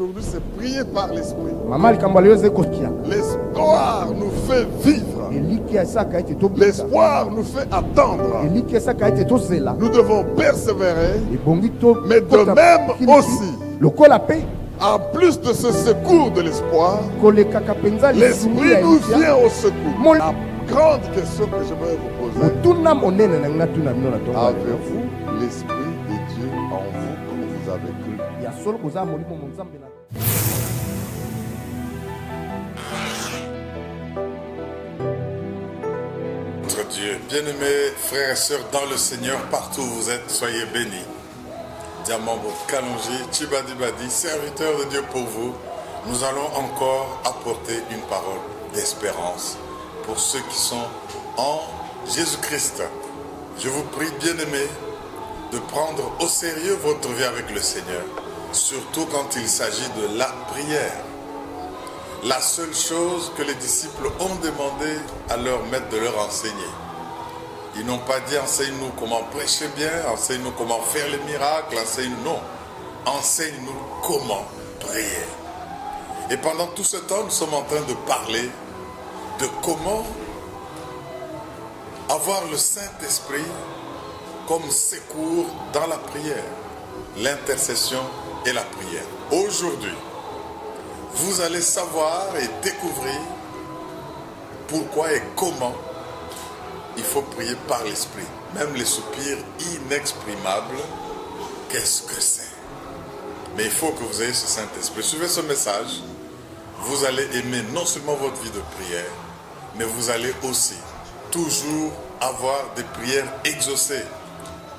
aujourd'hui, c'est prier par l'esprit. L'espoir nous fait vivre. L'espoir nous fait attendre. Nous devons persévérer. Mais de même aussi, en plus de ce secours de l'espoir, l'esprit nous vient au secours. La grande question que j'aimerais vous poser: avez-vous l'esprit de Dieu en vous comme vous avez cru? Notre Dieu, bien-aimés frères et sœurs dans le Seigneur, partout où vous êtes, soyez bénis. Diamambo Kalonji, Chibadibadi, serviteur de Dieu pour vous, nous allons encore apporter une parole d'espérance pour ceux qui sont en Jésus-Christ. Je vous prie, bien-aimés, de prendre au sérieux votre vie avec le Seigneur, surtout quand il s'agit de la prière. La seule chose que les disciples ont demandé à leur maître de leur enseigner. Ils n'ont pas dit: enseigne-nous comment prêcher bien, enseigne-nous comment faire les miracles, enseigne-nous. Non, enseigne-nous comment prier. Et pendant tout ce temps, nous sommes en train de parler de comment avoir le Saint-Esprit comme secours dans la prière, l'intercession et la prière. Aujourd'hui, vous allez savoir et découvrir pourquoi et comment il faut prier par l'Esprit. Même les soupirs inexprimables, qu'est-ce que c'est? Mais il faut que vous ayez ce Saint-Esprit. Suivez ce message. Vous allez aimer non seulement votre vie de prière, mais vous allez aussi toujours avoir des prières exaucées.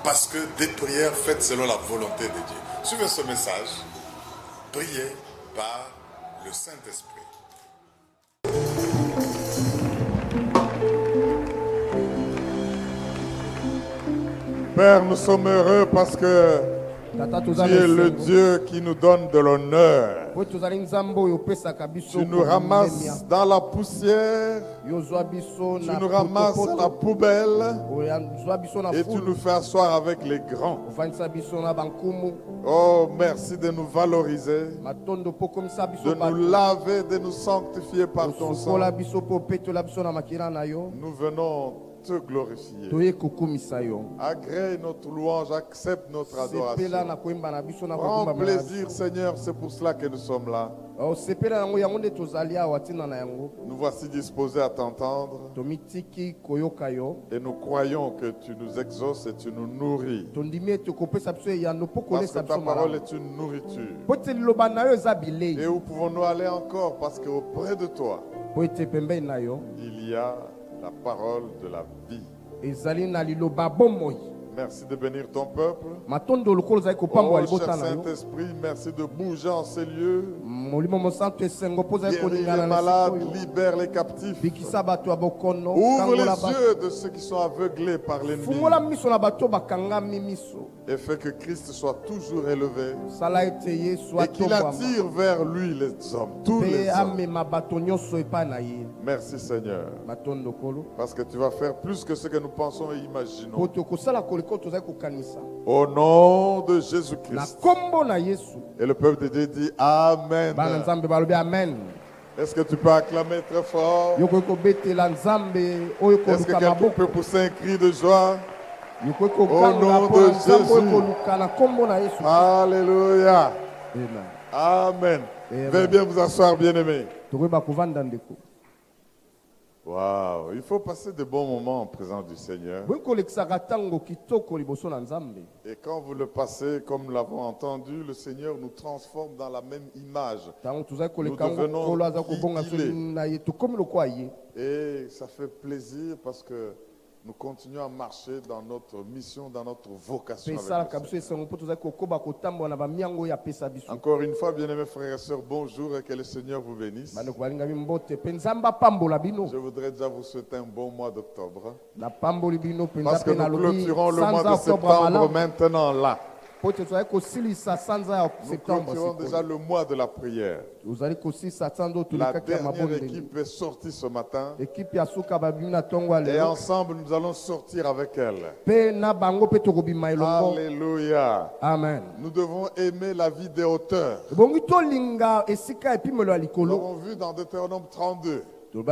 Parce que des prières faites selon la volonté de Dieu. Suivez ce message. Priez par le Saint-Esprit. Père, nous sommes heureux parce que tu es le Dieu qui nous donne de l'honneur. Tu nous ramasses dans la poussière, tu nous ramasses à la poubelle et tu nous fais asseoir avec les grands. Oh, merci de nous valoriser, de nous laver, de nous sanctifier par ton sang. Nous venons te glorifier. Agrée notre louange, accepte notre adoration. Prends plaisir, Seigneur, c'est pour cela que nous sommes là. Nous voici disposés à t'entendre et nous croyons que tu nous exauces et tu nous nourris. Parce que ta parole est une nourriture. Et où pouvons-nous aller encore? Parce qu'auprès de toi, il y a la parole de la vie. Merci de bénir ton peuple. Oh, cher Saint-Esprit, merci de bouger en ces lieux. Guéris les malades, libère les captifs. Ouvre les yeux de ceux qui sont aveuglés par l'ennemi. Et fait que Christ soit toujours élevé. Et qu'il attire vers lui les hommes, tous les hommes. Merci Seigneur. Parce que tu vas faire plus que ce que nous pensons et imaginons. Au nom de Jésus-Christ. Et le peuple de Dieu dit Amen. Est-ce que tu peux acclamer très fort? Est-ce que quelqu'un peut pousser un cri de joie? Au nom de Jésus. Alléluia. Amen. Veuillez bien vous asseoir, bien-aimés. Waouh, il faut passer de bons moments en présence du Seigneur. Et quand vous le passez, comme nous l'avons entendu, le Seigneur nous transforme dans la même image. Nous devenons qui il est. Et ça fait plaisir parce que nous continuons à marcher dans notre mission, dans notre vocation. Encore une fois, bien-aimés frères et sœurs, bonjour et que le Seigneur vous bénisse. Je voudrais déjà vous souhaiter un bon mois d'octobre. Parce que nous clôturons le mois de septembre maintenant là. Nous continuons déjà le mois de la prière. La dernière équipe est sortie ce matin. Et ensemble, nous allons sortir avec elle. Alléluia. Amen. Nous devons aimer la vie des hauteurs. Nous l'avons vu dans Deutéronome 32. Un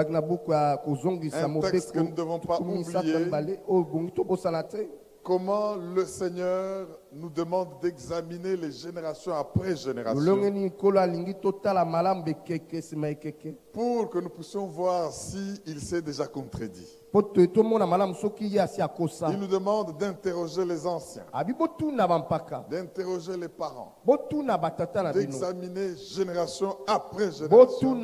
texte que nous ne devons pas oublier. Comment le Seigneur nous demande d'examiner les générations après génération pour que nous puissions voir s'il s'est déjà contredit. Il nous demande d'interroger les anciens, d'interroger les parents, d'examiner génération après génération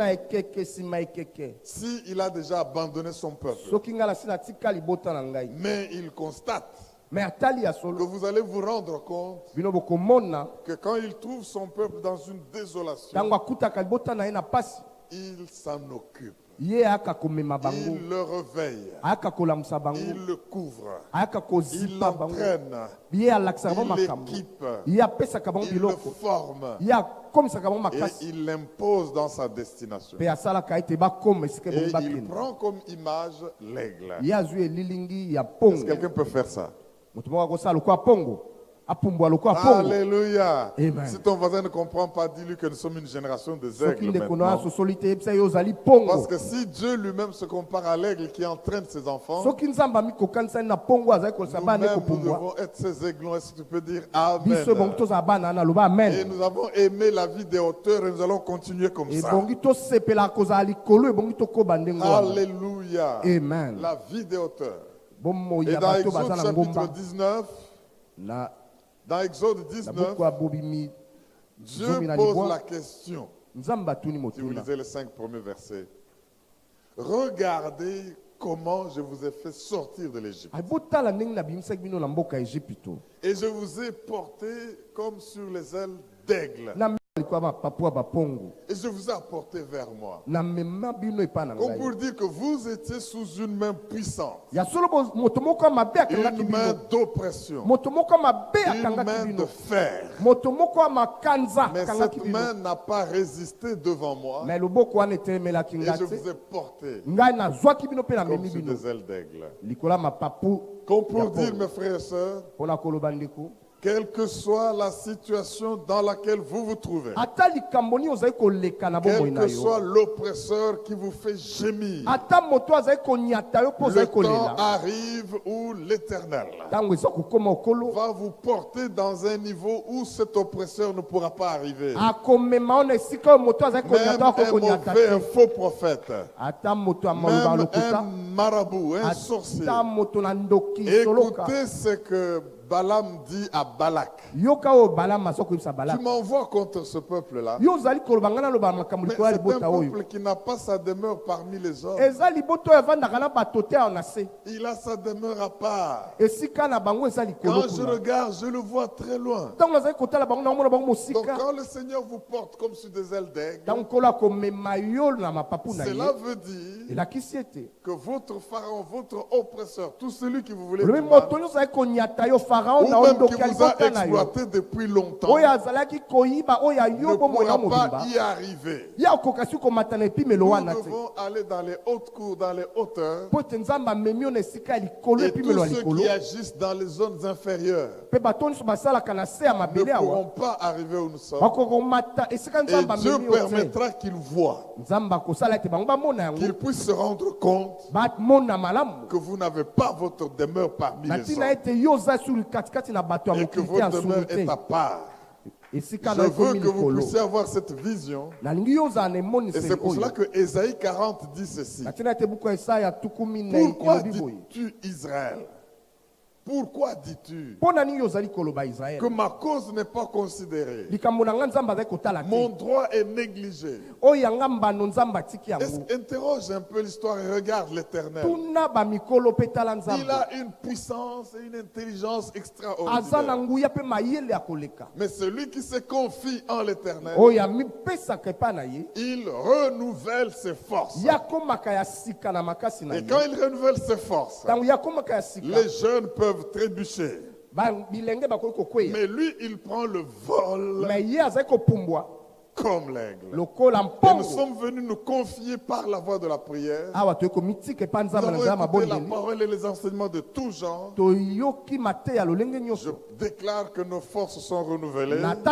s'il a déjà abandonné son peuple. Mais il constate que vous allez vous rendre compte que quand il trouve son peuple dans une désolation, il s'en occupe. Il le réveille. Il le couvre. Il l'entraîne. Il l'équipe. Il le forme. Et il l'impose dans sa destination. Et il prend comme image l'aigle. Est-ce que quelqu'un peut faire ça? Alléluia. Amen. Si ton voisin ne comprend pas, dis-lui que nous sommes une génération de aigles maintenant. Parce que si Dieu lui-même se compare à l'aigle qui entraîne ses enfants, nous-mêmes nous devons être ces aiglons. Est-ce que tu peux dire Amen? Et nous avons aimé la vie des hauteurs et nous allons continuer comme ça. Alléluia. Amen. La vie des hauteurs. Et dans Exode chapitre 19, dans Exode 19, Dieu pose la question. Si vous lisez les 5 premiers versets, regardez comment je vous ai fait sortir de l'Égypte. Et je vous ai porté comme sur les ailes d'aigle. Et je vous ai apporté vers moi. Comme pour dire que vous étiez sous une main puissante. Une main d'oppression. Une main de fer. Mais cette main n'a pas résisté devant moi. Et je vous ai porté comme sur des ailes d'aigle. Comme pour dire, mes frères et sœurs, quelle que soit la situation dans laquelle vous vous trouvez, quel que soit l'oppresseur qui vous fait gémir, le temps arrive où l'Éternel va vous porter dans un niveau où cet oppresseur ne pourra pas arriver. Même un mauvais, un faux prophète, même un marabout, un sorcier. Écoutez ce que Balaam dit à Balak. Tu m'envoies contre ce peuple-là. Mais c'est un peuple qui n'a pas sa demeure parmi les hommes. Il a sa demeure à part. Quand je regarde, je le vois très loin. Donc quand le Seigneur vous porte comme sur des ailes d'aigle, cela veut dire que votre pharaon, votre oppresseur, tout celui qui vous voulait du mal, ou même qui vous a exploité depuis longtemps, ne pourra pas y arriver. Nous devons aller dans les hautes cours, dans les hauteurs, et tous ceux qui agissent dans les zones inférieures ne pourront pas arriver où nous sommes. Et Dieu permettra qu'ils voient, qu'ils puissent se rendre compte que vous n'avez pas votre demeure parmi les hommes et que votre demeure est à part. Je veux que vous puissiez avoir cette vision. Et c'est pour cela que Ésaïe 40 dit ceci. Pourquoi dis-tu Israël? Pourquoi dis-tu que ma cause n'est pas considérée? Mon droit est négligé. Interroge un peu l'histoire et regarde l'Éternel. Il a une puissance et une intelligence extraordinaire. Mais celui qui se confie en l'Éternel, il renouvelle ses forces. Et quand il renouvelle ses forces, les jeunes peuvent trébucher. Mais lui, il prend le vol comme l'aigle. Et nous sommes venus nous confier par la voie de la prière. Nous avons écouté la parole et les enseignements de tout genre. Je déclare que nos forces sont renouvelées. Nous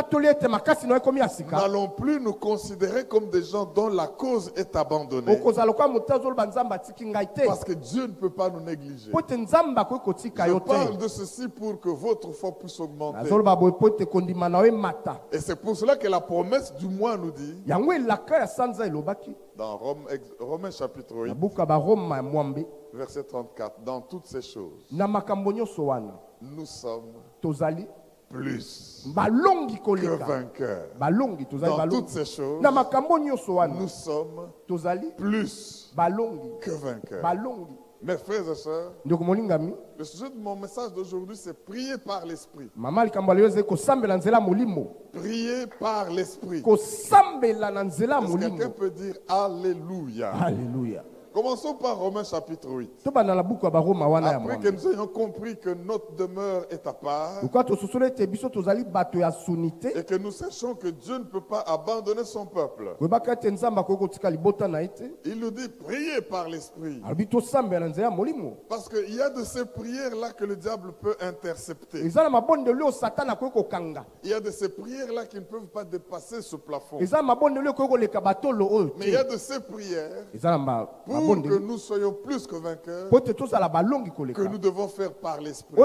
n'allons plus nous considérer comme des gens dont la cause est abandonnée. Parce que Dieu ne peut pas nous négliger. Je parle de ceci pour que votre foi puisse augmenter. Et c'est pour cela que la promesse du mois nous dit, dans Romains chapitre 8, verset 34, dans toutes ces choses, nous sommes plus que vainqueurs. Dans toutes ces choses, nous sommes plus que vainqueurs. Mes frères et sœurs, le sujet de mon message d'aujourd'hui, c'est prier par l'esprit. Prier par l'esprit. Est-ce que quelqu'un peut dire Alléluia? Alléluia. Commençons par Romains chapitre 8. Après que nous ayons compris que notre demeure est à part et que nous sachons que Dieu ne peut pas abandonner son peuple, il nous dit priez par l'esprit. Parce qu'il y a de ces prières-là que le diable peut intercepter. Il y a de ces prières-là qui ne peuvent pas dépasser ce plafond. Mais il y a de ces prières pour que nous soyons plus que vainqueurs, que nous devons faire par l'esprit.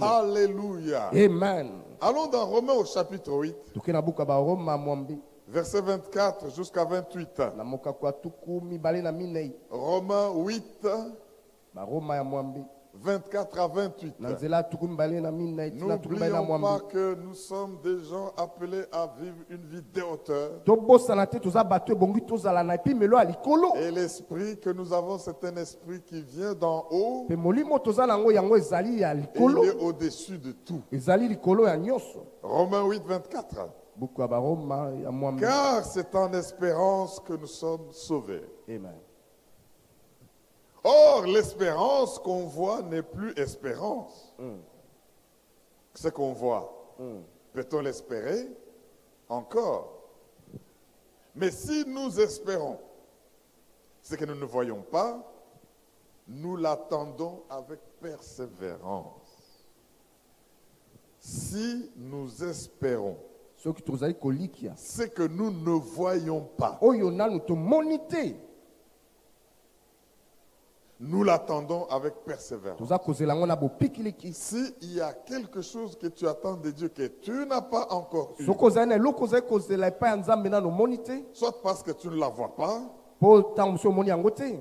Alléluia. Amen. Allons dans Romains au chapitre 8, verset 24 jusqu'à 28. Romains 8, 24 à 28. N'oublions pas que nous sommes des gens appelés à vivre une vie de hauteur. Et l'esprit que nous avons, c'est un esprit qui vient d'en haut. Et il est au-dessus de tout. Romains 8, 24. Car c'est en espérance que nous sommes sauvés. Amen. Or, l'espérance qu'on voit n'est plus espérance. Ce qu'on voit, peut-on l'espérer encore? Mais si nous espérons ce que nous ne voyons pas, nous l'attendons avec persévérance. Si nous espérons ce que nous ne voyons pas, nous l'attendons avec persévérance. S'il y a quelque chose que tu attends de Dieu que tu n'as pas encore eu, soit parce que tu ne la vois pas,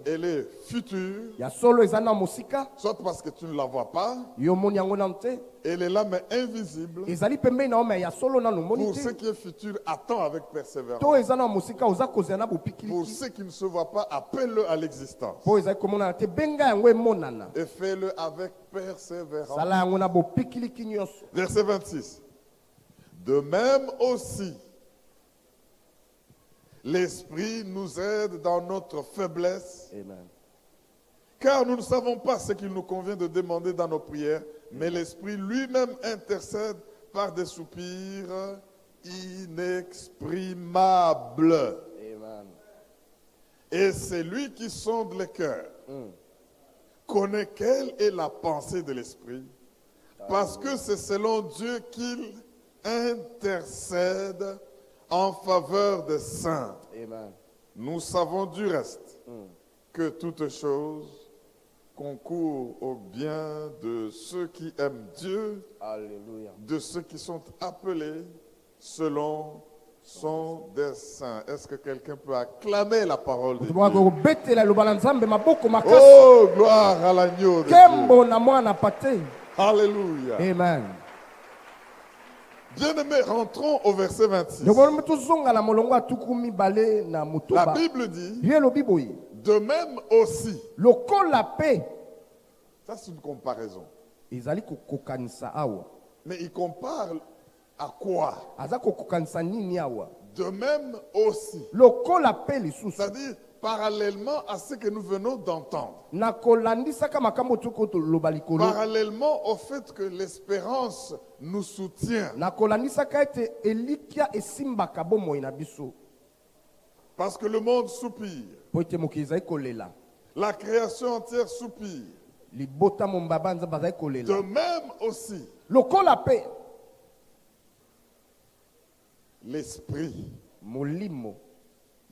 elle est future, soit parce que tu ne la vois pas, elle est là mais invisible. Pour ce qui est futur, attends avec persévérance. Pour ce qui ne se voit pas, appelle-le à l'existence. Et fais-le avec persévérance. Verset 26. De même aussi, l'Esprit nous aide dans notre faiblesse. Amen. Car nous ne savons pas ce qu'il nous convient de demander dans nos prières, mais l'Esprit lui-même intercède par des soupirs inexprimables. Amen. Et c'est lui qui sonde les cœurs, connaît quelle est la pensée de l'Esprit, parce que c'est selon Dieu qu'il intercède en faveur des saints. Amen. Nous savons du reste que toute chose concourt au bien de ceux qui aiment Dieu, Alléluia. de ceux qui sont appelés selon son dessein. Est-ce que quelqu'un peut acclamer la parole de Dieu? Oh, gloire à l'agneau de Dieu. Alléluia. Amen. Bien-aimés, rentrons au verset 26. La Bible dit, de même aussi. Ça, c'est une comparaison. Mais il compare à quoi? De même aussi. C'est-à-dire, parallèlement à ce que nous venons d'entendre, parallèlement au fait que l'espérance nous soutient, parce que le monde soupire, la création entière soupire, de même aussi l'esprit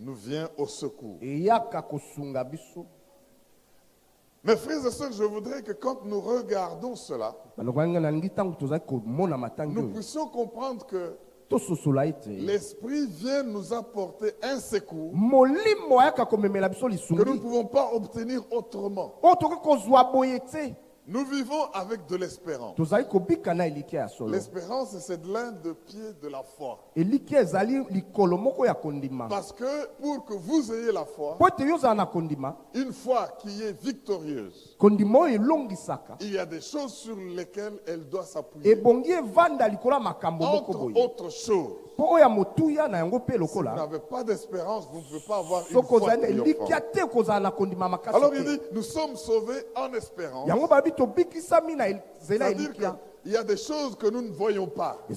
nous vient au secours. Mes frères et sœurs, je voudrais que quand nous regardons cela, nous puissions comprendre que l'esprit vient nous apporter un secours que nous ne pouvons pas obtenir autrement. Nous vivons avec de l'espérance. L'espérance, c'est l'un des pieds de la foi. Parce que pour que vous ayez la foi, une foi qui est victorieuse, il y a des choses sur lesquelles elle doit s'appuyer. Entre autres choses, si vous n'avez pas d'espérance, vous ne pouvez pas avoir une foi triomphante. Alors il dit, nous sommes sauvés en espérance. C'est-à-dire qu'il y a des choses que nous ne voyons pas. Il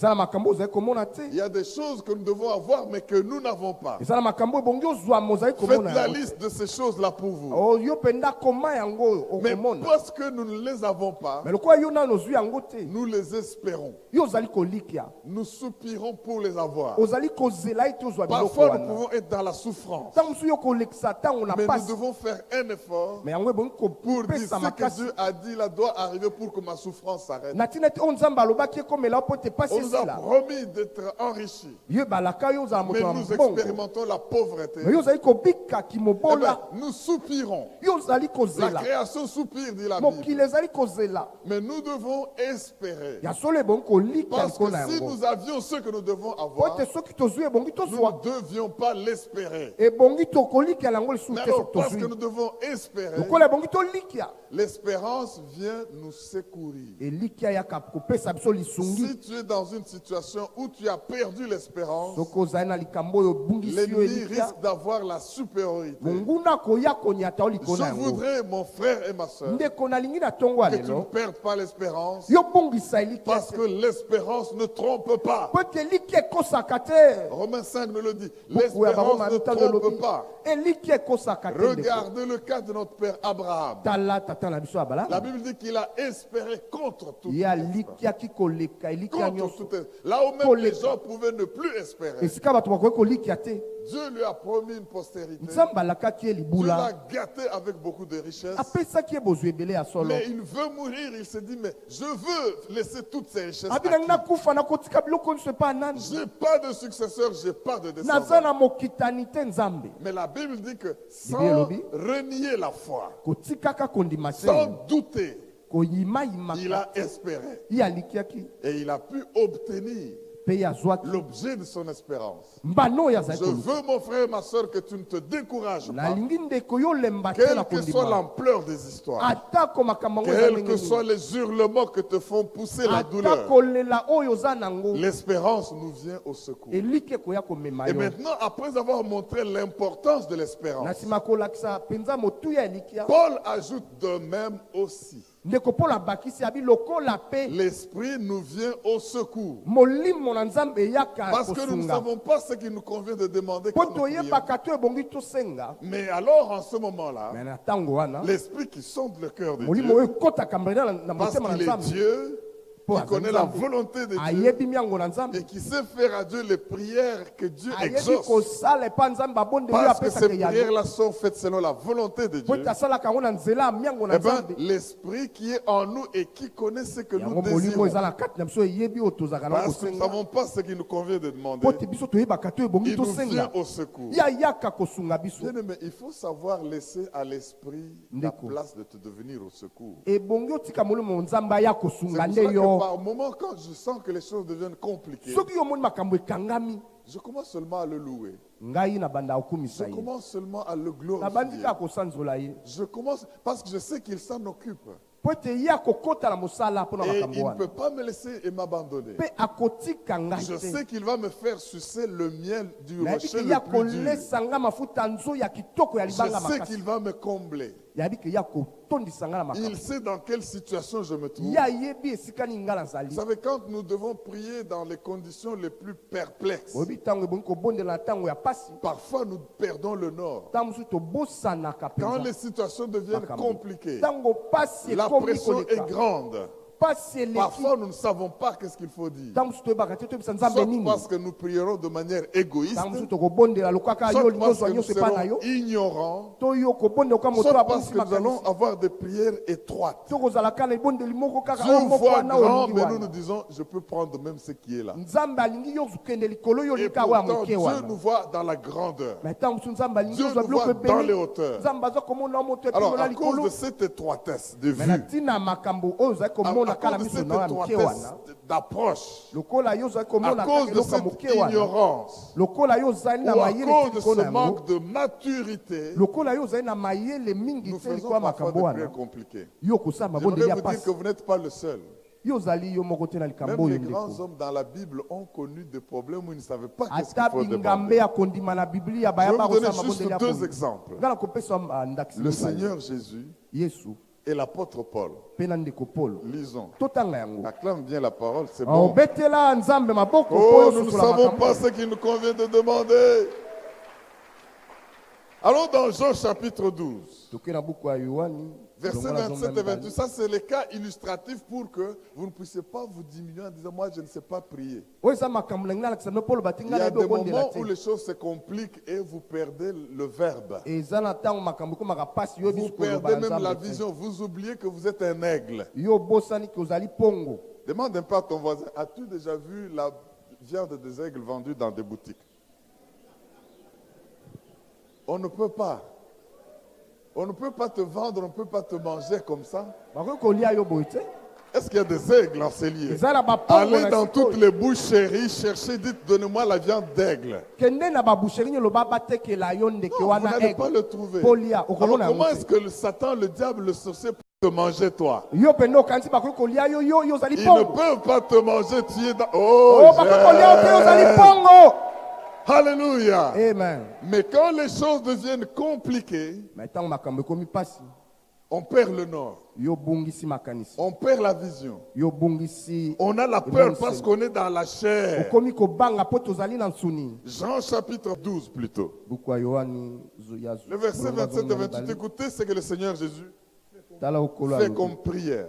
y a des choses que nous devons avoir mais que nous n'avons pas. Faites la liste de ces choses-là pour vous. Mais parce que nous ne les avons pas, nous les espérons. Nous soupirons pour les avoir. Parfois nous pouvons être dans la souffrance. Mais nous devons faire un effort pour dire ce que Dieu a dit là doit arriver pour que ma souffrance s'arrête. On nous a promis d'être enrichis. Mais nous expérimentons la pauvreté. Eh bien, nous soupirons. La création soupire, dit la Bible. Mais nous devons espérer. Parce que si nous avions ce que nous devons avoir, nous ne devions pas l'espérer. Mais alors, parce que nous devons espérer, l'espérance vient nous secourir. Si tu es dans une situation où tu as perdu l'espérance, l'ennemi risque d'avoir la supériorité. Je voudrais, mon frère et ma soeur, que tu ne perdes pas l'espérance, parce que l'espérance ne trompe pas. Romains 5 nous le dit, l'espérance ne trompe pas. Regardez le cas de notre père Abraham. La Bible dit qu'il a espéré contre toute là où même les gens pouvaient ne plus espérer. Dieu lui a promis une postérité. Dieu l'a gâté avec beaucoup de richesses. Mais il veut mourir. Il se dit, mais je veux laisser toutes ces richesses. J'ai pas de successeur, j'ai pas de descendant. Mais la Bible dit que sans renier la foi, sans douter, il a espéré. Et il a pu obtenir l'objet de son espérance. Je veux, mon frère et ma soeur, que tu ne te décourages pas. Quelle que soit l'ampleur des histoires, quels que soient les hurlements que te font pousser la douleur, l'espérance nous vient au secours. Et maintenant, après avoir montré l'importance de l'espérance, Paul ajoute de même aussi. L'esprit nous vient au secours. Parce que nous ne savons pas ce qu'il nous convient de demander quand nous prions. Mais alors en ce moment-là, l'esprit qui sonde le cœur de Dieu, parce qu'il est Dieu, qui connaît la volonté de Dieu et qui sait faire à Dieu les prières que Dieu exauce. Parce que ces prières-là sont faites selon la volonté de Dieu. Eh bien, l'esprit qui est en nous et qui connaît ce que nous désirons. Parce que nous ne savons pas ce qu'il nous convient de demander. Il nous vient au secours. Bien-aimé, il faut savoir laisser à l'esprit la place de te devenir au secours. C'est pour ça que par moment, quand je sens que les choses deviennent compliquées, je commence seulement à le louer. Je commence seulement à le glorifier. Je commence parce que je sais qu'il s'en occupe. Et il ne peut pas me laisser et m'abandonner. Je sais qu'il va me faire sucer le miel du rocher le plus dur. Je sais qu'il va me combler. Il sait dans quelle situation je me trouve. Vous savez, quand nous devons prier dans les conditions les plus perplexes, parfois nous perdons le nord. Quand les situations deviennent compliquées, la pression est grande. Parfois, nous ne savons pas qu'est-ce qu'il faut dire. Soit parce que nous prierons de manière égoïste, soit parce que nous serons ignorants, soit parce que nous allons avoir des prières étroites. Dieu voit grand, mais nous nous disons, je peux prendre même ce qui est là. Et pourtant, Dieu nous voit dans la grandeur. Dieu nous voit dans les hauteurs. Alors, à cause de cette étroitesse de vue, à cause de cette étroitesse d'approche, à cause de cette ignorance, ou à cause de ce manque de maturité, nous faisons parfois des prières compliquées. J'aimerais vous dire que vous n'êtes pas le seul. Même les grands hommes dans la Bible ont connu des problèmes où ils ne savaient pas qu'est-ce qu'il faut demander. Je vais vous donner juste deux exemples. Le Seigneur Jésus et l'apôtre Paul. Lisons. Acclame bien la parole, c'est bon. Oh, nous ne savons pas ce qu'il nous convient de demander. Allons dans Jean chapitre 12. Versets 27 et 28. Ça, c'est le cas illustratif pour que vous ne puissiez pas vous diminuer en disant, moi, je ne sais pas prier. Il y a des moments où les choses se compliquent et vous perdez le verbe. Vous perdez même la vision. Vous oubliez que vous êtes un aigle. Demande un peu à ton voisin, as-tu déjà vu la viande des aigles vendue dans des boutiques? On ne peut pas. On ne peut pas te vendre, on ne peut pas te manger comme ça. Est-ce qu'il y a des aigles en ces lieux? Allez dans toutes les boucheries, cherchez, dites, donnez-moi la viande d'aigle. Non, vous n'allez pas le trouver. Alors, comment est-ce que le Satan, le diable, le sorcier peut te manger toi? Ils ne peuvent pas te manger, tu es dans... Oh, Alléluia. Amen. Mais quand les choses deviennent compliquées, on perd le nord. On perd la vision. On a la peur parce qu'on est dans la chair. Jean chapitre 12 plutôt. Le verset 27 et 28. Écoutez ce que le Seigneur Jésus fait comme prière.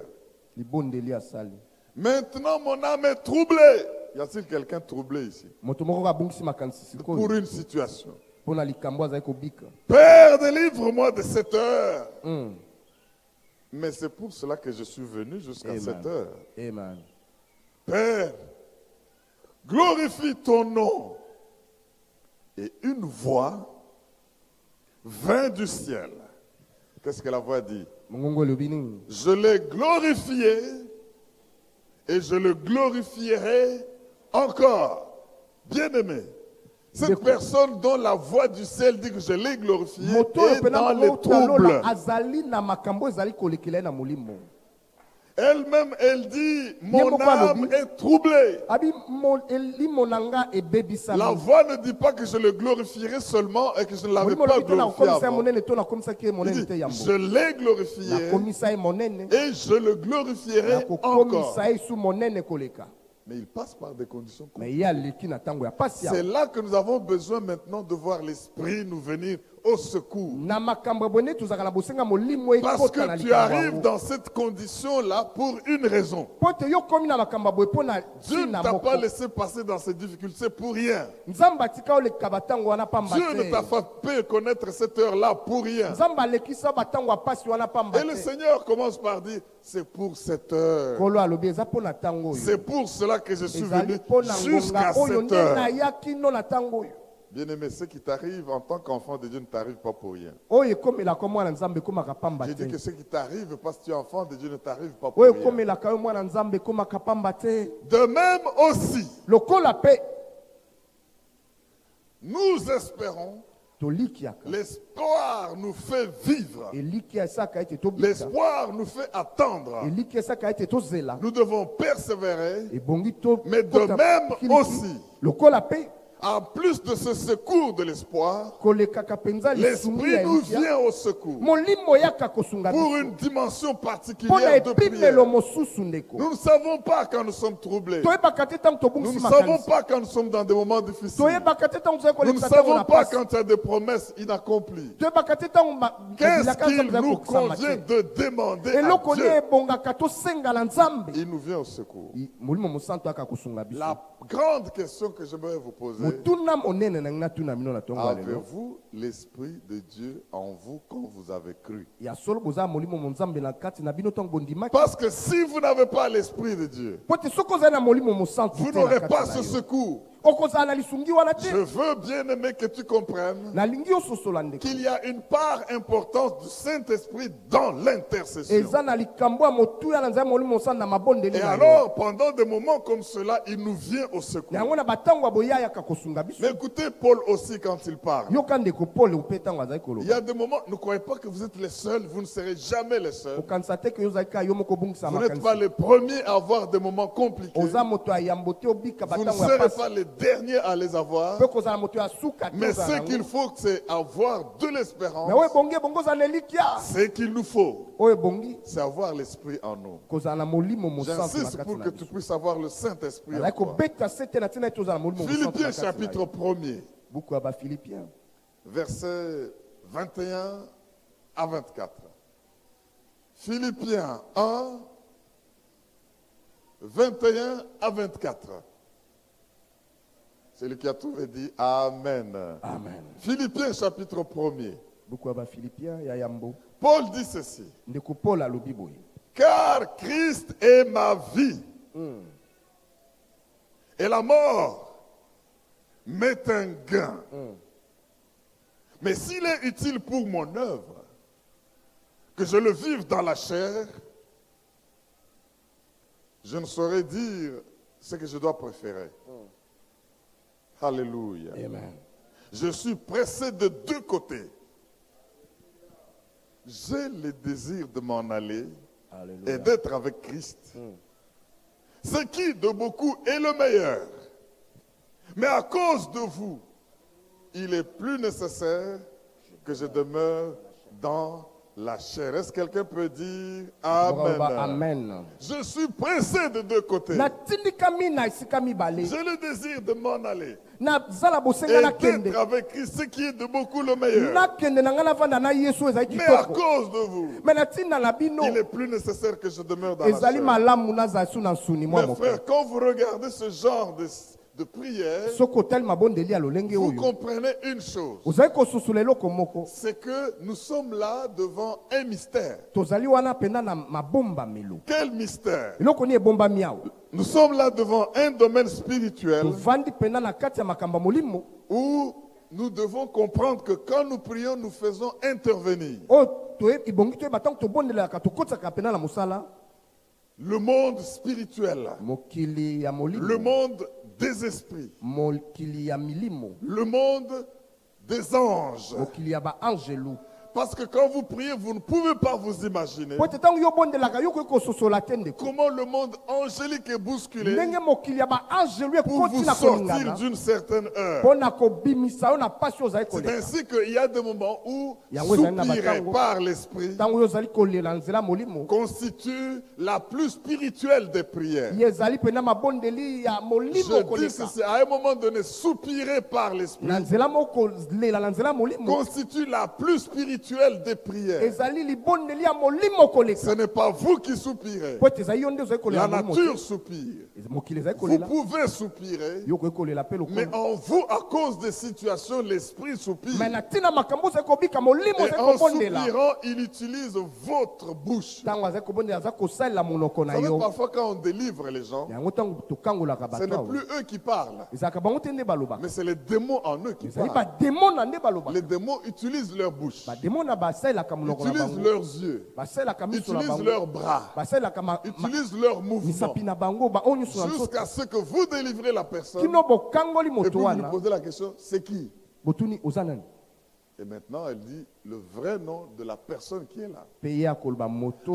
Maintenant mon âme est troublée. Y a-t-il quelqu'un troublé ici? Pour une situation. Père, délivre-moi de cette heure. Mais c'est pour cela que je suis venu jusqu'à cette heure. Amen. Père, glorifie ton nom. Et une voix vint du ciel. Qu'est-ce que la voix dit? Je l'ai glorifié et je le glorifierai encore. Bien-aimé, cette personne dont la voix du ciel dit que je l'ai glorifié est dans les troubles. Elle-même, elle dit, mon âme est troublée. La voix ne dit pas que je le glorifierai seulement et que je ne l'avais pas glorifié avant. Il dit, je l'ai glorifié et je le glorifierai encore. Mais il passe par des conditions compliquées. C'est là que nous avons besoin maintenant de voir l'Esprit nous venir au secours. Parce que tu arrives dans cette condition-là pour une raison. Dieu ne t'a pas laissé passer dans ces difficultés pour rien. Dieu ne t'a pas fait connaître cette heure-là pour rien. Et le Seigneur commence par dire, c'est pour cette heure. C'est pour cela que je suis venu jusqu'à cette heure. Bien-aimé, ce qui t'arrive en tant qu'enfant de Dieu ne t'arrive pas pour rien. J'ai dit que ce qui t'arrive parce que tu es enfant de Dieu ne t'arrive pas pour rien. De même aussi, nous espérons L'espoir nous fait vivre. L'espoir nous fait attendre. Nous devons persévérer. Mais de même aussi, en plus de ce secours de l'espoir, l'Esprit nous vient au secours pour une dimension particulière de prière. Nous ne savons pas quand nous sommes troublés. Nous ne savons pas quand nous sommes dans des moments difficiles. Nous ne savons pas quand il y a des promesses inaccomplies. Qu'est-ce qu'il nous convient de demander à Dieu? Il nous vient au secours. La grande question que j'aimerais vous poser: avez-vous l'Esprit de Dieu en vous quand vous avez cru? Parce que si vous n'avez pas l'Esprit de Dieu, vous n'aurez pas ce secours. Je veux, bien aimé, que tu comprennes qu'il y a une part importante du Saint-Esprit dans l'intercession. Et alors, pendant des moments comme cela, il nous vient au secours. Mais écoutez Paul aussi quand il parle. Il y a des moments, ne croyez pas que vous êtes les seuls, vous ne serez jamais les seuls. Vous n'êtes pas les premiers à avoir des moments compliqués. Vous ne serez pas les derniers à les avoir. Mais ce qu'il faut, c'est avoir de l'espérance. Ce qu'il nous faut, c'est avoir l'Esprit en nous. J'insiste pour que tu puisses avoir le Saint-Esprit en toi. Philippiens chapitre 1er, versets 21 à 24. Philippiens 1, 21 à 24. Celui qui a trouvé dit Amen. Amen. Philippiens chapitre 1er. Paul dit ceci: car Christ est ma vie. Et la mort m'est un gain. Mais s'il est utile pour mon œuvre que je le vive dans la chair, je ne saurais dire ce que je dois préférer. Alléluia. Amen. Je suis pressé de deux côtés. J'ai le désir de m'en aller. Alléluia. Et d'être avec Christ. Ce qui de beaucoup est le meilleur. Mais à cause de vous, il est plus nécessaire que je demeure dans la chair. Est-ce que quelqu'un peut dire Amen? Amen. Je suis pressé de deux côtés. J'ai le désir de m'en aller et d'être avec Christ, ce qui est de beaucoup le meilleur. Mais à cause de vous, il est plus nécessaire que je demeure dans la chair. Mes frères, quand vous regardez ce genre de prière, vous comprenez une chose, c'est que nous sommes là devant un mystère. Quel mystère? Nous sommes là devant un domaine spirituel où nous devons comprendre que quand nous prions, nous faisons intervenir le monde spirituel, le monde des esprits, le monde des anges. Parce que quand vous priez, vous ne pouvez pas vous imaginer comment le monde angélique est bousculé pour vous sortir d'une certaine heure. C'est ainsi qu'il y a des moments où soupirer par l'esprit constitue la plus spirituelle des prières. Je dis ceci, à un moment donné, soupirer par l'esprit constitue la plus spirituelle des prières. Ce n'est pas vous qui soupirez. La nature soupire. Vous pouvez soupirer, mais en vous, à cause des situations, l'esprit soupire. Et en soupirant, il utilise votre bouche. Vous savez, parfois quand on délivre les gens, ce n'est plus eux qui parlent, mais c'est les démons en eux qui parlent. Les démons utilisent leur bouche, utilisent leurs yeux, utilisent leurs bras, utilisent leurs mouvements, jusqu'à ce que vous délivrez la personne. Et puis vous lui posez la question, c'est qui? Et maintenant, elle dit le vrai nom de la personne qui est là.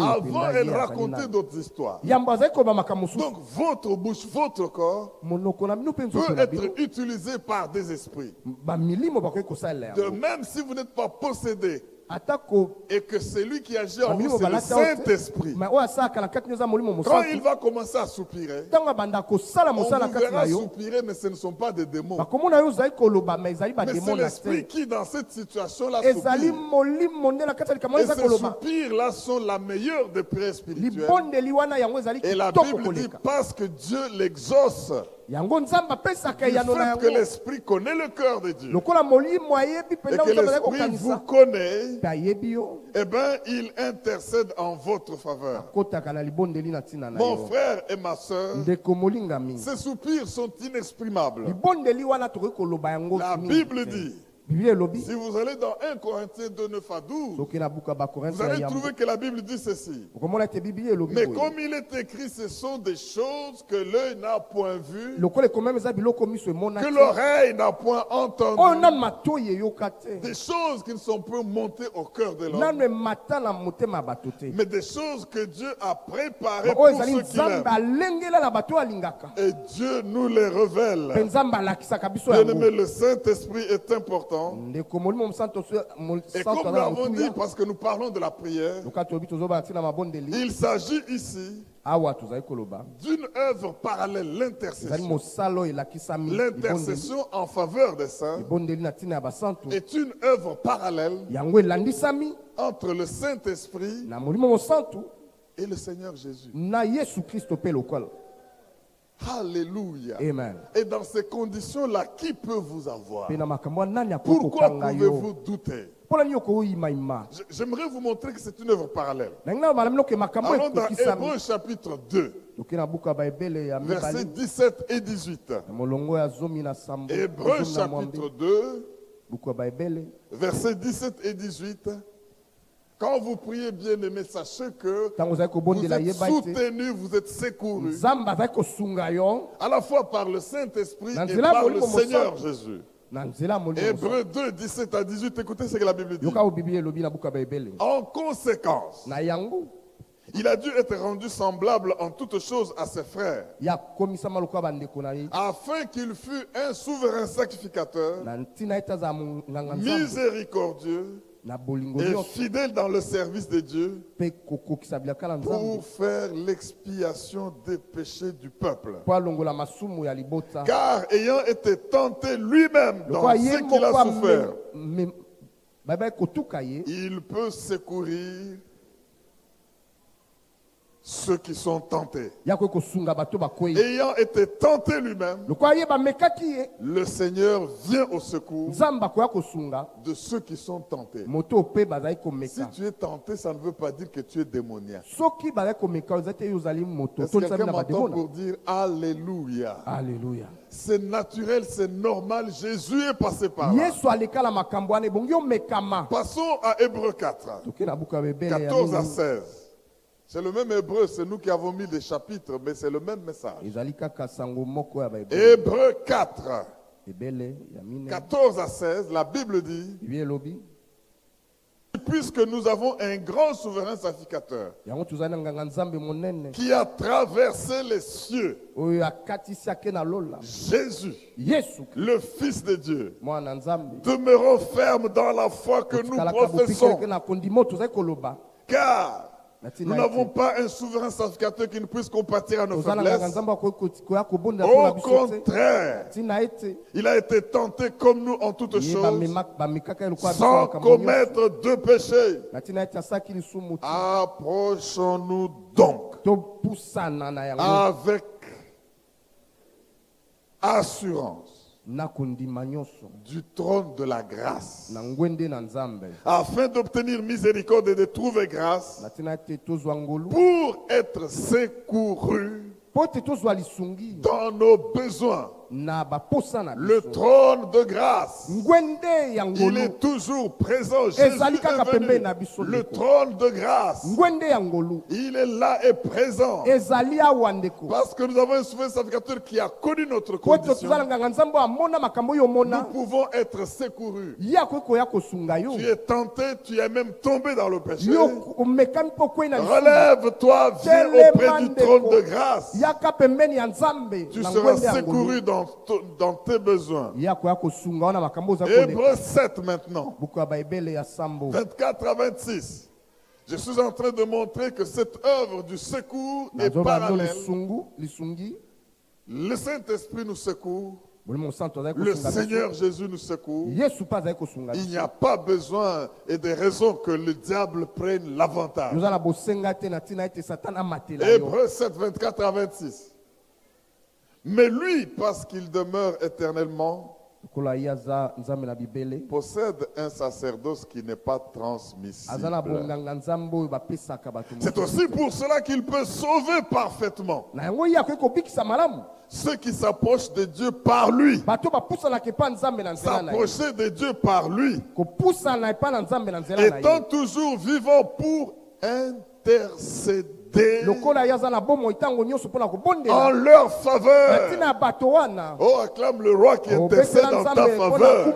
Avant, elle racontait d'autres histoires. Donc, votre bouche, votre corps peut être utilisé par des esprits. De même, si vous n'êtes pas possédé, et que celui qui agit en vous, c'est le Saint-Esprit. Quand il va commencer à soupirer, on vous verra soupirer, mais ce ne sont pas des démons. Mais c'est l'Esprit qui, dans cette situation-là, soupire. Et ces soupirs-là sont la meilleure des prières spirituelles. Et la Bible dit, parce que Dieu l'exauce, du fait que l'Esprit connaît le cœur de Dieu, et que l'Esprit vous connaît, eh bien, il intercède en votre faveur. Mon frère et ma soeur, ces soupirs sont inexprimables. La Bible dit, si vous allez dans 1 Corinthiens 2, 9 à 12, vous allez trouver que la Bible dit ceci. Mais comme il est écrit, ce sont des choses que l'œil n'a point vues, que l'oreille n'a point entendues, des choses qui ne sont pas montées au cœur de l'homme, mais des choses que Dieu a préparées pour ceux qui l'aiment. Et Dieu nous les révèle. Bien-aimé, le Saint-Esprit est important. Et comme nous l'avons dit, parce que nous parlons de la prière, il s'agit ici d'une œuvre parallèle, l'intercession. L'intercession en faveur des saints est une œuvre parallèle entre le Saint-Esprit et le Seigneur Jésus. Alléluia. Amen. Et dans ces conditions-là, qui peut vous avoir? Pourquoi pouvez-vous douter? J'aimerais vous montrer que c'est une œuvre parallèle. Allons dans Hébreux chapitre 2, versets 17 et 18. Hébreux chapitre 2, versets 17 et 18. Quand vous priez, bien aimé, sachez que vous êtes soutenu, vous êtes secouru, à la fois par le Saint-Esprit et par le Seigneur Jésus. Hébreux 2, 17 à 18, écoutez ce que la Bible dit. En conséquence, il a dû être rendu semblable en toutes choses à ses frères, afin qu'il fût un souverain sacrificateur, miséricordieux, et fidèle dans le service de Dieu pour faire l'expiation des péchés du peuple. Car ayant été tenté lui-même dans ce qu'il a souffert, il peut secourir ceux qui sont tentés. Ayant été tenté lui-même, le Seigneur vient au secours de ceux qui sont tentés. Si tu es tenté, ça ne veut pas dire que tu es démoniaque. Est-ce que quelqu'un m'entend pour dire Alléluia? Alléluia. C'est naturel, c'est normal. Jésus est passé par là. Passons à Hébreux 4, 14 à 16. C'est le même hébreu, c'est nous qui avons mis des chapitres, mais c'est le même message. Hébreux 4, 14 à 16, la Bible dit, puisque nous avons un grand souverain sacrificateur qui a traversé les cieux, Jésus, le Fils de Dieu, demeurons fermes dans la foi que nous professons, car nous n'avons pas un souverain sacrificateur qui ne puisse compatir à nos faiblesses. Au contraire, il a été tenté comme nous en toutes choses, sans commettre de péché. Approchons-nous donc avec assurance du trône de la grâce, afin d'obtenir miséricorde et de trouver grâce pour être secouru dans nos besoins. Le trône de grâce, il est toujours présent. Jésus est venu. Le trône de grâce, il est là et présent. Parce que nous avons un souverain sacrificateur qui a connu notre condition. Nous pouvons être secourus. Tu es tenté, tu es même tombé dans le péché. Relève-toi, viens auprès du trône de grâce. Tu seras secouru dans tes besoins. Hébreux 7 maintenant, 24 à 26. Je suis en train de montrer que cette œuvre du secours est parallèle. Le Saint-Esprit nous secourt. Le Seigneur Jésus nous secourt. Il n'y a pas besoin et des raisons que le diable prenne l'avantage. Hébreux 7, 24 à 26. Mais lui, parce qu'il demeure éternellement, possède un sacerdoce qui n'est pas transmissible. C'est aussi pour cela qu'il peut sauver parfaitement ceux qui s'approchent de Dieu par lui. S'approcher de Dieu par lui, étant toujours vivant pour intercéder en leur faveur. Oh, acclame le roi qui intercède en ta faveur.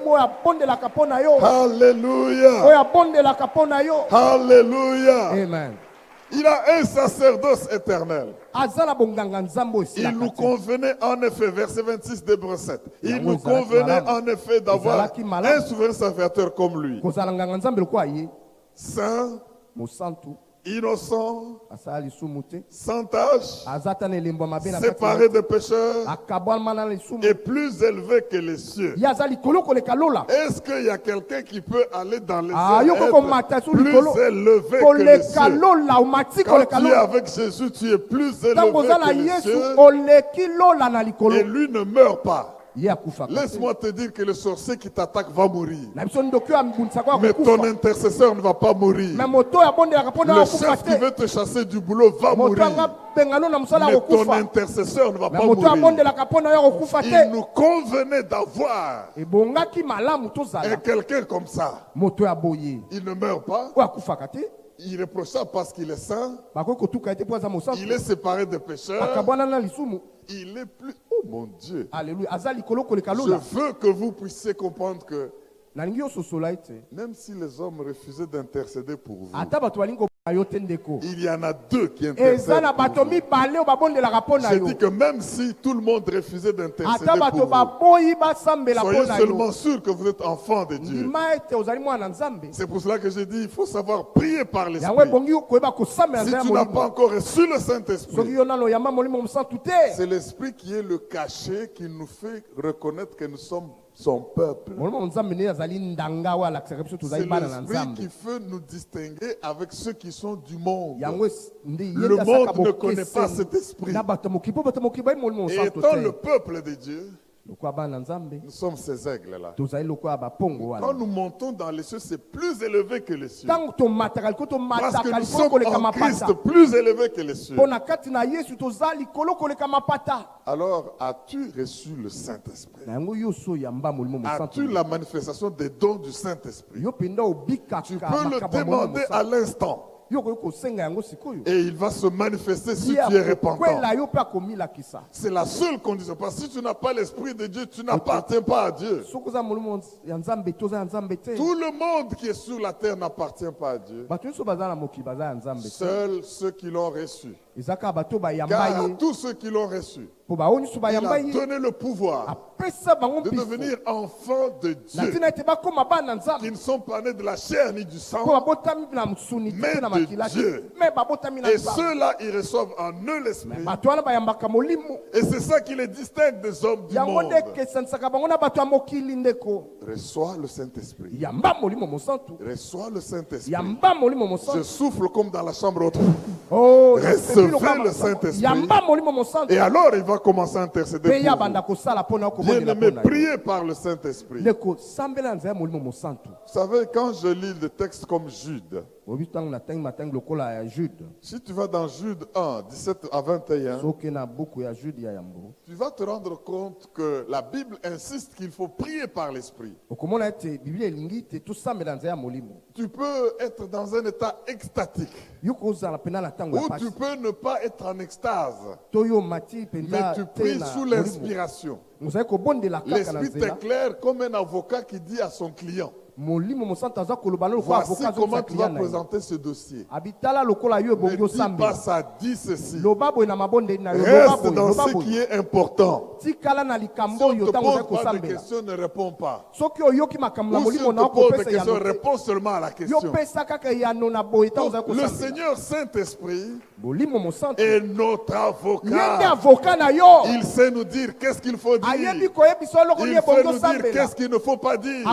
Alléluia. Alléluia. Amen. Il a un sacerdoce éternel. Il nous convenait en effet, verset 26 d'Hébreux 7, il nous convenait en effet d'avoir un souverain sacrificateur comme lui. Saint, innocent, sans tâche, séparé des pécheurs et plus élevé que les cieux. Est-ce qu'il y a quelqu'un qui peut aller dans les cieux plus élevé que les cieux? Quand tu es avec Jésus, tu es plus élevé que les cieux et lui ne meurt pas. Laisse-moi te dire que le sorcier qui t'attaque va mourir. Mais ton intercesseur ne va pas mourir. Le chef qui veut te chasser du boulot va mourir. Mais ton intercesseur ne va pas mourir. Il nous convenait d'avoir quelqu'un comme ça. Il ne meurt pas. Il reproche ça parce qu'il est saint. Il est séparé des pécheurs. Il est plus... Oh mon Dieu. Alléluia. Je veux que vous puissiez comprendre que même si les hommes refusaient d'intercéder pour vous, il y en a deux qui intercèdent pour vous. J'ai dit que même si tout le monde refusait d'intercéder pour vous, soyez seulement sûr que vous êtes enfant de Dieu. C'est pour cela que j'ai dit il faut savoir prier par l'Esprit. Si tu n'as pas encore reçu le Saint-Esprit, c'est l'Esprit qui est le cachet qui nous fait reconnaître que nous sommes son peuple. C'est l'Esprit qui fait nous distinguer avec ceux qui sont du monde. Le monde ne connaît pas cet esprit. Et étant le peuple de Dieu, nous sommes ces aigles-là. Quand nous montons dans les cieux, c'est plus élevé que les cieux. Parce que nous sommes en Christ plus élevé que les cieux. Alors, as-tu reçu le Saint-Esprit? As-tu la manifestation des dons du Saint-Esprit? Tu peux le demander à l'instant. Et il va se manifester si tu es repentant. C'est la seule condition. Parce que si tu n'as pas l'Esprit de Dieu, tu n'appartiens pas à Dieu. Tout le monde qui est sur la terre n'appartient pas à Dieu. Seuls ceux qui l'ont reçu. Car tous ceux qui l'ont reçu, il a donné le pouvoir de devenir enfants de Dieu, qui ne sont pas nés de la chair ni du sang, mais de Dieu. Et ceux-là, ils reçoivent en eux l'Esprit. Et c'est ça qui les distingue des hommes du monde. Reçois le Saint-Esprit. Reçois le Saint-Esprit. Je souffle comme dans la chambre haute. Recevez le Saint-Esprit. Et alors il va commencer à intercéder pour vous. Bien-aimés, priez par le Saint-Esprit. Vous savez, quand je lis des textes comme Jude, Si tu vas dans Jude 1, 17 à 21, tu vas te rendre compte que la Bible insiste qu'il faut prier par l'Esprit. Tu peux être dans un état extatique, ou tu peux ne pas être en extase, mais tu pries sous l'inspiration. L'Esprit t'éclaire comme un avocat qui dit à son client: voici comment tu vas présenter ce dossier. Ne dis pas ça, dis ceci. Reste dans ce qui est important. Si on ne te pose pas de questions, ne réponds pas. Ou si on te pose des questions, réponds seulement à la question. Donc, le Seigneur Saint-Esprit est notre avocat. Il sait nous dire qu'est-ce qu'il faut dire. Il peut nous dire qu'est-ce qu'il ne faut pas dire.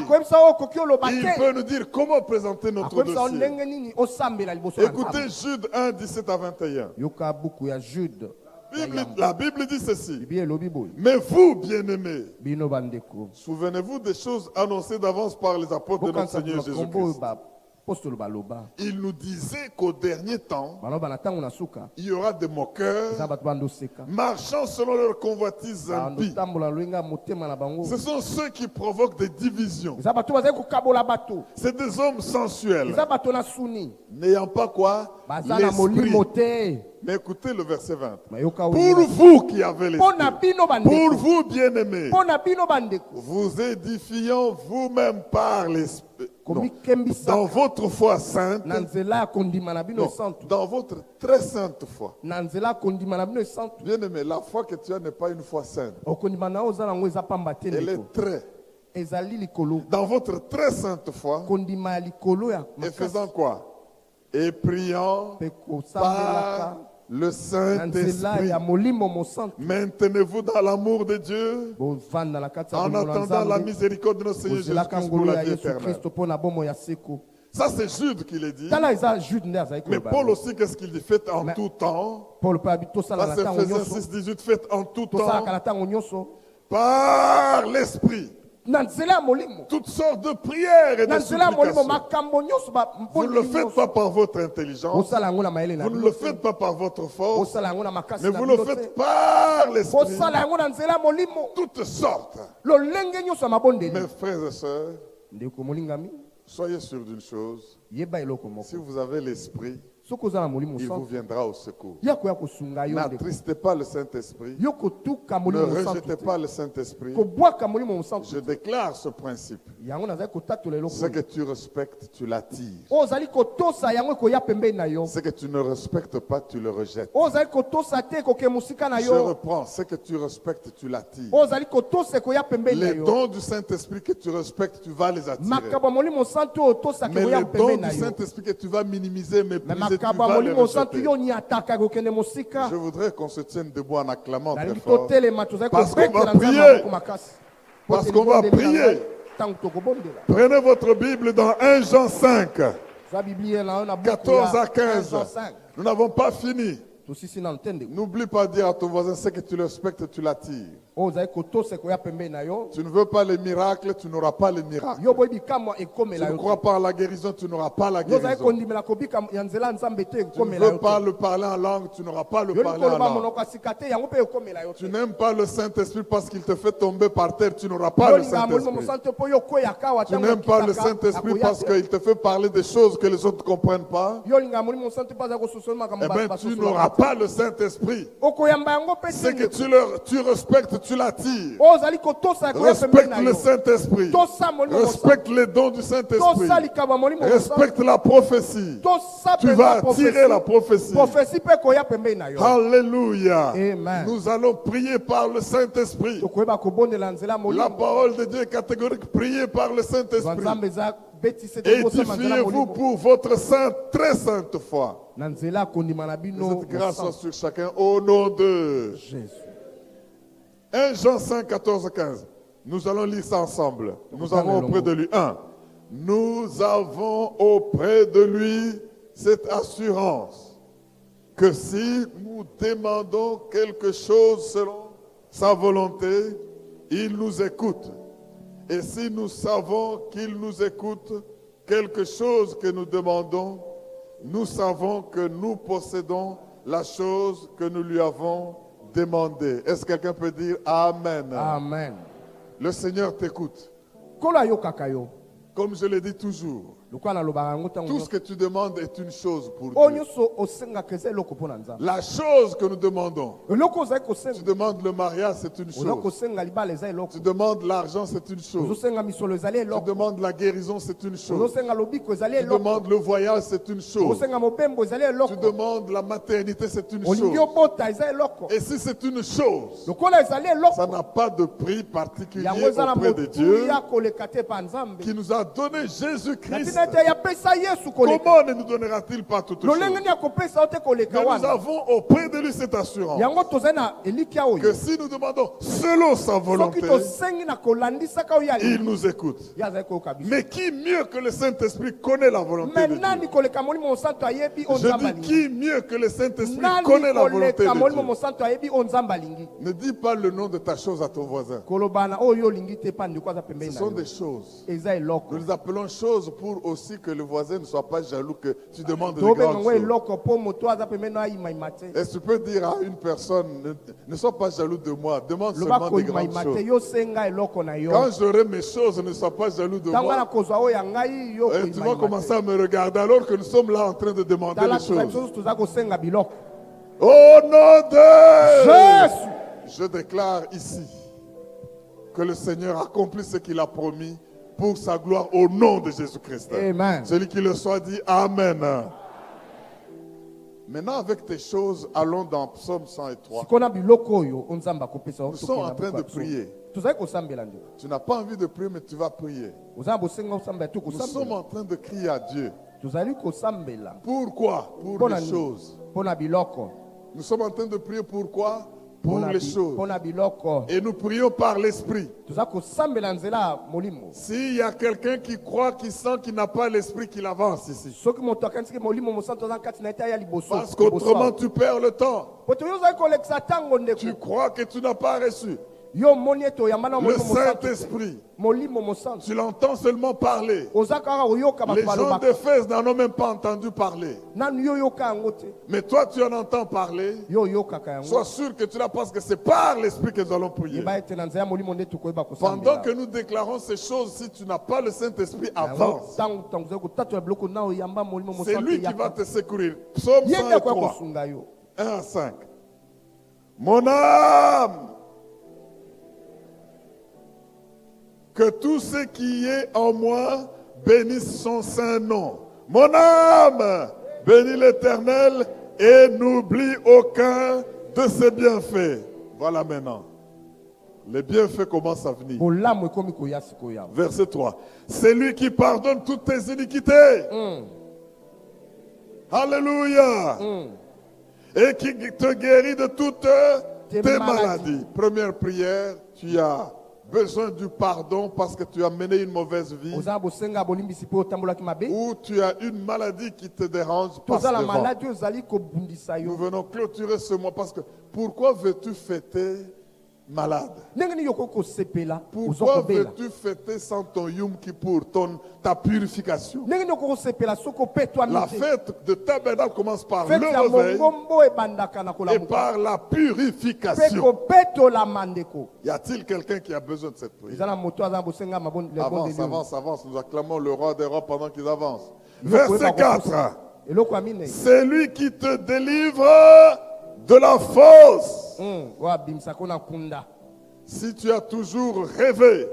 Il peut nous dire comment présenter notre dossier. Écoutez Jude 1, 17 à 21. La Bible dit ceci: mais vous, bien-aimés, souvenez-vous des choses annoncées d'avance par les apôtres de notre Seigneur Jésus-Christ. Il nous disait qu'au dernier temps, il y aura des moqueurs marchant selon leur convoitise impie. Ce sont ceux qui provoquent des divisions. C'est des hommes sensuels, n'ayant pas quoi? L'esprit. Mais écoutez le verset 20. Pour vous qui avez l'esprit, pour vous bien-aimés, vous édifiant vous-même par l'esprit, dans votre foi sainte, dans votre très sainte foi. Bien-aimé, la foi que tu as n'est pas une foi sainte. Elle est très. Dans votre très sainte foi, et faisant quoi? Et priant par le Saint-Esprit. Maintenez-vous dans l'amour de Dieu en attendant la miséricorde de notre Seigneur Jésus-Christ pour la vie éternelle. Ça, c'est Jude qui le dit. Mais Paul aussi, qu'est-ce qu'il dit? Faites en tout temps. Ça, c'est Ephésiens 6, 18. Faites en tout temps par l'Esprit toutes sortes de prières et de supplications. Vous ne le faites pas par votre intelligence, vous ne le faites pas par votre force, mais vous le faites par l'Esprit. Toutes sortes. Mes frères et sœurs, soyez sûrs d'une chose: si vous avez l'Esprit, il vous viendra au secours. N'attristez pas le Saint-Esprit. Ne rejetez pas le Saint-Esprit. Je déclare ce principe. Ce que tu respectes, tu l'attires. Ce que tu ne respectes pas, tu le rejettes. Je reprends. Ce que tu respectes, tu l'attires. Les dons du Saint-Esprit que tu respectes, tu vas les attirer. Mais les dons du Saint-Esprit que tu vas minimiser, mépriser, je voudrais qu'on se tienne debout en acclamant très fort. Parce qu'on va prier. Parce qu'on va prier. Prenez votre Bible dans 1 Jean 5, 14 à 15. Nous n'avons pas fini. N'oublie pas de dire à ton voisin: ce que tu respectes, tu l'attires. Tu ne veux pas les miracles, tu n'auras pas les miracles. Tu ne crois pas à la guérison, tu n'auras pas la guérison. Tu ne veux pas le parler en langue, tu n'auras pas le parler en langue. Tu n'aimes pas le Saint-Esprit parce qu'il te fait tomber par terre, tu n'auras pas le Saint-Esprit. Tu n'aimes pas le Saint-Esprit parce qu'il te fait parler des choses que les autres ne comprennent pas. Eh bien, tu n'auras pas le Saint-Esprit. Ce que tu respectes, tu l'attires. Respecte le Saint-Esprit. Respecte les dons du Saint-Esprit. Respecte la prophétie. Tu vas attirer la prophétie. Alléluia. Nous allons prier par le Saint-Esprit. La parole de Dieu est catégorique. Priez par le Saint-Esprit. Édifiez-vous pour votre très sainte foi. Cette grâce soit sur chacun au nom de Jésus. 1 Jean 5, 14, 15. Nous allons lire ça ensemble. Nous avons auprès de lui. 1. Nous avons auprès de lui cette assurance que si nous demandons quelque chose selon sa volonté, il nous écoute. Et si nous savons qu'il nous écoute, quelque chose que nous demandons, nous savons que nous possédons la chose que nous lui avons demandée. Est-ce que quelqu'un peut dire Amen? Amen. Le Seigneur t'écoute. Comme je le dis toujours, tout ce que tu demandes est une chose pour Dieu. La chose que nous demandons, tu demandes le mariage, c'est une chose. Tu demandes l'argent, c'est une chose. Tu demandes la guérison, c'est une chose. Tu demandes le voyage, c'est une chose. Tu demandes la maternité, c'est une chose. Et si c'est une chose, ça n'a pas de prix particulier auprès de Dieu qui nous a donné Jésus-Christ. Comment ne nous donnera-t-il pas toutes choses? Mais nous avons auprès de lui cette assurance que si nous demandons selon sa volonté, il nous écoute. Mais qui mieux que le Saint-Esprit connaît la volonté de Dieu? Je dis qui mieux que le Saint-Esprit connaît la volonté de Dieu? Ne dis pas le nom de ta chose à ton voisin. Ce sont des choses. Nous les appelons choses pour aussi que le voisin ne soit pas jaloux que tu demandes des grandes choses. Et tu peux dire à une personne, ne sois pas jaloux de moi, demande seulement des grandes choses. Quand j'aurai mes choses, ne sois pas jaloux de moi. Et tu vas commencer à me regarder alors que nous sommes là en train de demander des choses. Au nom de Jésus, je déclare ici que le Seigneur accomplit ce qu'il a promis pour sa gloire au nom de Jésus-Christ. Amen. Celui qui le soit dit Amen. Maintenant, avec tes choses, allons dans Psaume 103. Nous sommes en train de prier. Tu n'as pas envie de prier, mais tu vas prier. Nous sommes en train de crier à Dieu. Pourquoi? Pour les choses. Nous sommes en train de prier pourquoi? Pour les choses. Et nous prions par l'esprit. S'il y a quelqu'un qui croit, qui sent qu'il n'a pas l'esprit, qu'il avance ici. Parce qu'autrement tu perds le temps. Tu crois que tu n'as pas reçu le Saint-Esprit. Tu l'entends seulement parler. Les gens d'Éphèse n'en ont même pas entendu parler. Mais toi tu en entends parler. Sois sûr que tu l'as, parce que c'est par l'Esprit que nous allons prier. Pendant que nous déclarons ces choses, si tu n'as pas le Saint-Esprit, avance. C'est lui qui va te secourir. Psaume 103, 1 à 5. Mon âme, que tout ce qui est en moi bénisse son saint nom. Mon âme, bénis l'Éternel et n'oublie aucun de ses bienfaits. Voilà maintenant. Les bienfaits commencent à venir. Verset 3. C'est lui qui pardonne toutes tes iniquités. Alléluia. Et qui te guérit de toutes tes maladies. Première prière, tu as besoin du pardon parce que tu as mené une mauvaise vie, ou tu as une maladie qui te dérange, passe devant. Nous venons clôturer ce mois parce que pourquoi veux-tu fêter malade? Pourquoi veux-tu fêter sans ton Yom Kippour, ta purification? La fête de Tabernacle commence par le réveil et par la purification. Y a-t-il quelqu'un qui a besoin de cette prière? Avance, avance, avance. Nous acclamons le roi des rois pendant qu'ils avancent. Verset 4. C'est lui qui te délivre de la fosse. Si tu as toujours rêvé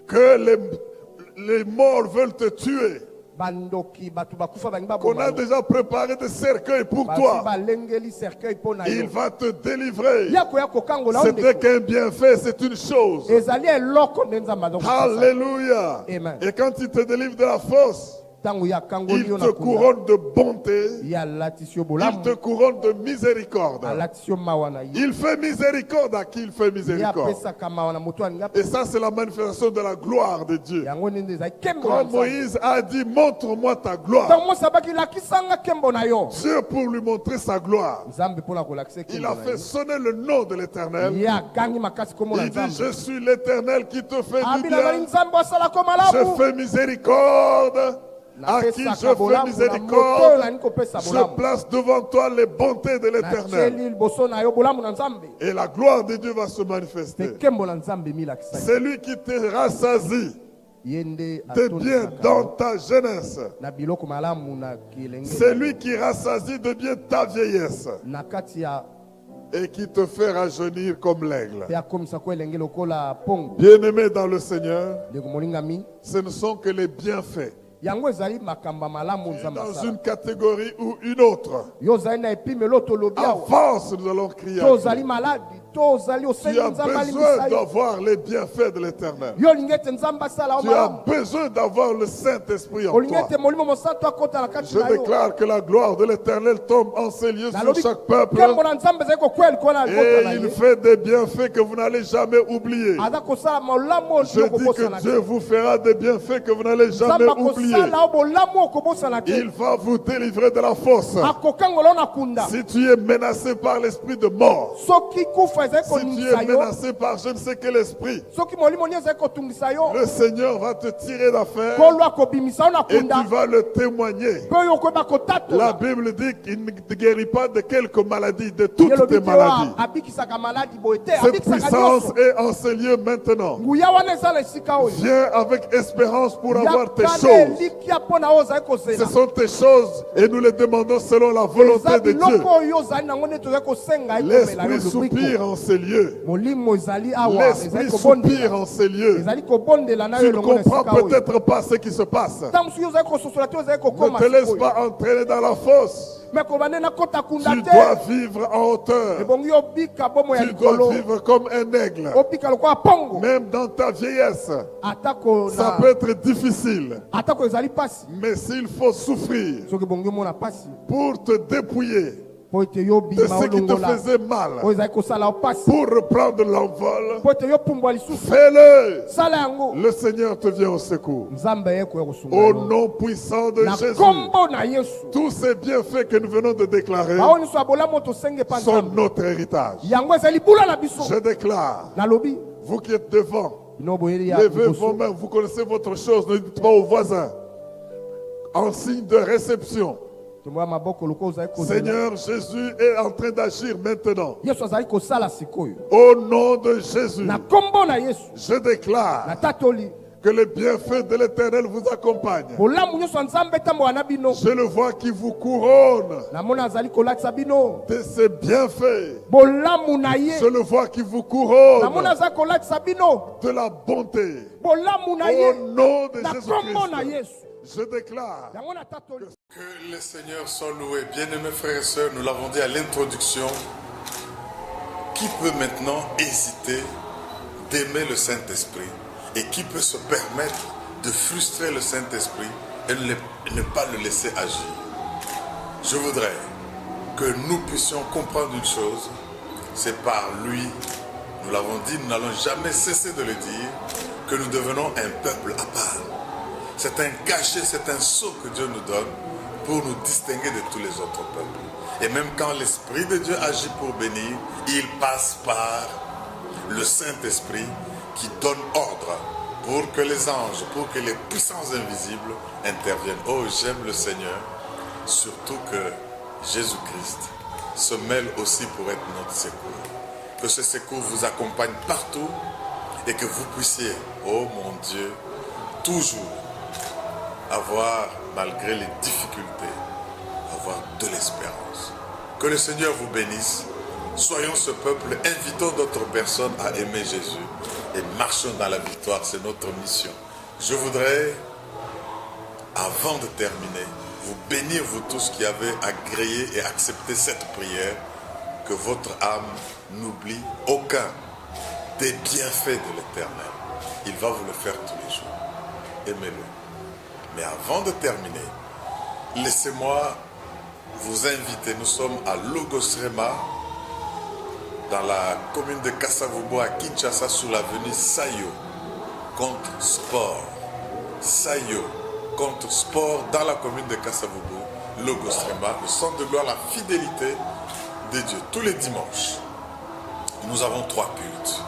que les morts veulent te tuer, qu'on a déjà préparé des cercueils pour toi, il va te délivrer. C'était qu'un bienfait, c'est une chose. Alléluia. Et quand il te délivre de la fosse, il te couronne de bonté. Il te couronne de miséricorde. Il fait miséricorde à qui il fait miséricorde. Et ça, c'est la manifestation de la gloire de Dieu. Quand Moïse a dit, montre-moi ta gloire, Dieu, pour lui montrer sa gloire, il a fait sonner le nom de l'Éternel. Il dit, je suis l'Éternel qui te fait du bien. Je fais miséricorde à qui je fais miséricorde, je place devant toi les bontés de l'Éternel. Et la gloire de Dieu va se manifester. C'est lui qui te rassasie de bien dans ta jeunesse. C'est lui qui rassasie de bien ta vieillesse et qui te fait rajeunir comme l'aigle. Bien-aimé dans le Seigneur, ce ne sont que les bienfaits. Dans une catégorie ou une autre. Avance, nous allons crier. Tu as besoin d'avoir les bienfaits de l'Éternel. Tu as besoin d'avoir le Saint-Esprit en toi. Je déclare que la gloire de l'Éternel tombe en ces lieux sur chaque peuple. Et il fait des bienfaits que vous n'allez jamais oublier. Je dis que Dieu vous fera des bienfaits que vous n'allez jamais oublier. Il va vous délivrer de la fosse. Si tu es menacé par l'esprit de mort, si tu es menacé par je ne sais quel esprit, le Seigneur va te tirer d'affaire et tu vas le témoigner. La Bible dit qu'il ne guérit pas de quelques maladies, de toutes tes maladies. Cette puissance est en ce lieu maintenant. Viens avec espérance pour avoir tes choses. Ce sont tes choses et nous les demandons selon la volonté de Dieu. L'Esprit soupire en ces lieux. L'Esprit soupire en ces lieux. Tu ne comprends peut-être pas ce qui se passe. Ne te laisse pas entraîner dans la fosse. Tu dois vivre en hauteur. Tu dois vivre comme un aigle. Même dans ta vieillesse, ça peut être difficile. Mais s'il faut souffrir pour te dépouiller de ce qui te faisait mal, pour reprendre l'envol, fais-le. Le Seigneur te vient au secours. Au nom puissant de Jésus, tous ces bienfaits que nous venons de déclarer sont notre héritage. Je déclare, vous qui êtes devant, levez vos mains, vous connaissez votre chose, ne dites pas aux voisins, en signe de réception. Seigneur, Jésus est en train d'agir maintenant. Au nom de Jésus, je déclare que le bienfait de l'Éternel vous accompagne. Je le vois qui vous couronne de ses bienfaits. Je le vois qui vous couronne de la bonté. Au nom de Jésus-Christ, je déclare que le Seigneur soit loué. Bien-aimés frères et sœurs, nous l'avons dit à l'introduction. Qui peut maintenant hésiter d'aimer le Saint-Esprit? Et qui peut se permettre de frustrer le Saint-Esprit et ne pas le laisser agir? Je voudrais que nous puissions comprendre une chose. C'est par lui, nous l'avons dit, nous n'allons jamais cesser de le dire, que nous devenons un peuple à part. C'est un cachet, c'est un sceau que Dieu nous donne pour nous distinguer de tous les autres peuples. Et même quand l'Esprit de Dieu agit pour bénir, il passe par le Saint-Esprit qui donne ordre pour que les anges, pour que les puissances invisibles interviennent. Oh, j'aime le Seigneur, surtout que Jésus-Christ se mêle aussi pour être notre secours. Que ce secours vous accompagne partout et que vous puissiez, oh mon Dieu, toujours avoir, malgré les difficultés, avoir de l'espérance. Que le Seigneur vous bénisse. Soyons ce peuple, invitons d'autres personnes à aimer Jésus et marchons dans la victoire. C'est notre mission. Je voudrais, avant de terminer, vous bénir, vous tous qui avez agréé et accepté cette prière, que votre âme n'oublie aucun des bienfaits de l'Éternel. Il va vous le faire tous les jours. Aimez-le. Mais avant de terminer, laissez-moi vous inviter. Nous sommes à Logos Rema, dans la commune de Kasavubo à Kinshasa, sous l'avenue Sayo, contre sport. Sayo, contre sport, dans la commune de Kasavubo, Logos Rema, le centre de gloire, la fidélité de Dieu. Tous les dimanches, nous avons 3 cultes.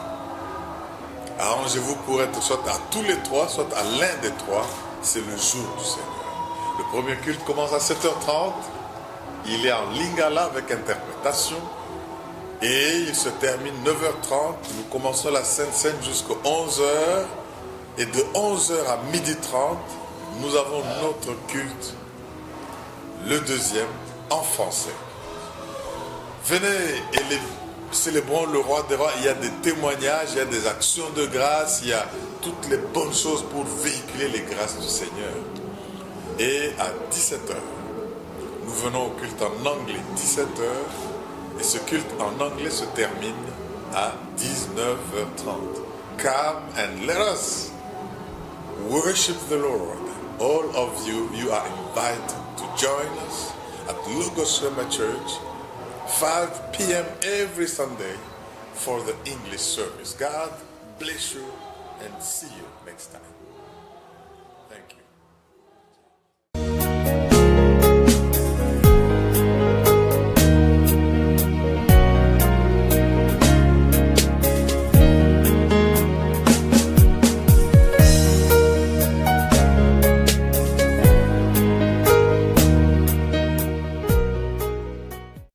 Arrangez-vous pour être soit à tous les 3, soit à l'un des 3. C'est le jour du Seigneur. premier culte commence à 7h30. Il est en lingala avec interprétation. Et il se termine 9h30. Nous commençons la Sainte Seine jusqu'à 11h. Et de 11h à 12h30, nous avons notre culte, le deuxième, en français. Venez et célébrons le roi des rois. Il y a des témoignages, il y a des actions de grâce, il y a toutes les bonnes choses pour véhiculer les grâces du Seigneur. Et à 17h, nous venons au culte en anglais, 17h. Et ce culte en anglais se termine à 19h30. Come and let us worship the Lord. All of you, you are invited to join us at Logos Rema Church, 5 p.m. every Sunday for the English service. God bless you and see you next time. Thank you.